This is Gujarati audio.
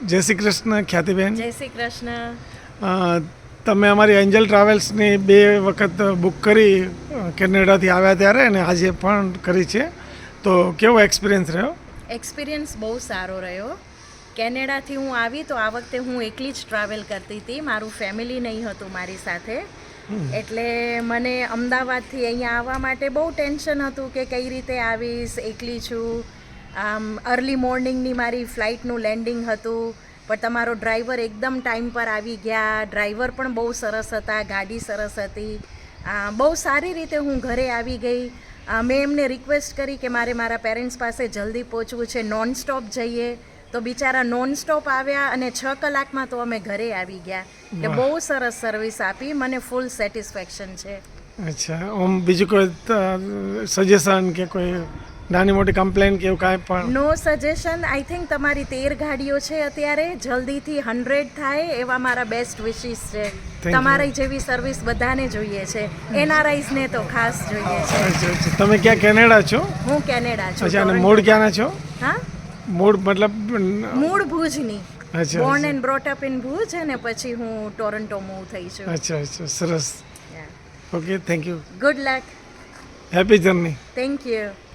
જય શ્રી કૃષ્ણ ખ્યાતિબેન. જય શ્રી કૃષ્ણ. તમે અમારી એન્જલ ટ્રાવેલ્સની 2 વખત બુક કરી કેનેડાથી આવ્યા ત્યારે અને આજે પણ કરી છે, તો કેવો એક્સપિરિયન્સ રહ્યો? એક્સપિરિયન્સ બહુ સારો રહ્યો. કેનેડાથી હું આવી તો આ વખતે હું એકલી જ ટ્રાવેલ કરતી હતી, મારું ફેમિલી નહીં હતું મારી સાથે. એટલે મને અમદાવાદથી અહીંયા આવવા માટે બહુ ટેન્શન હતું કે કઈ રીતે આવીશ, એકલી છું. અર્લી મોર્નિંગની મારી ફ્લાઇટનું લેન્ડિંગ હતું, પણ તમારો ડ્રાઈવર એકદમ ટાઈમ પર આવી ગયા. ડ્રાઈવર પણ બહુ સરસ હતા, ગાડી સરસ હતી. બહુ સારી રીતે હું ઘરે આવી ગઈ. મેં એમને રિક્વેસ્ટ કરી કે મારા પેરેન્ટ્સ પાસે જલ્દી પહોંચવું છે, નોન સ્ટોપ જઈએ. તો બિચારા નોન સ્ટોપ આવ્યા અને 6 કલાકમાં તો અમે ઘરે આવી ગયા. એટલે બહુ સરસ સર્વિસ આપી, મને ફૂલ સેટિસ્ફેક્શન છે. અચ્છા, આમ બીજું કોઈ સજેશન કે કોઈ નાની મોટી કમ્પ્લેન કે એવું કાંઈ પણ? નો સજેશન. આઈ થિંક તમારી 13 ગાડીઓ છે અત્યારે, જલ્દીથી 100 થાય એવા મારા બેસ્ટ વિશીસ છે. તમારી જેવી સર્વિસ બધાને જોઈએ છે, એનઆરઆઈઝને તો ખાસ જોઈએ છે. અચ્છા, તમે ક્યાં કેનેડા છો? હું કેનેડા છું. અચ્છા, અને મૂળ ક્યાંના છો? હા, મૂળ મતલબ? મૂળ ભુજની. અચ્છા, Born and brought up in Bhuj, અને પછી હું ટોરન્ટો મૂવ થઈ છું. અચ્છા અચ્છા, સરસ. Okay, thank you. Good luck. Happy journey. Thank you.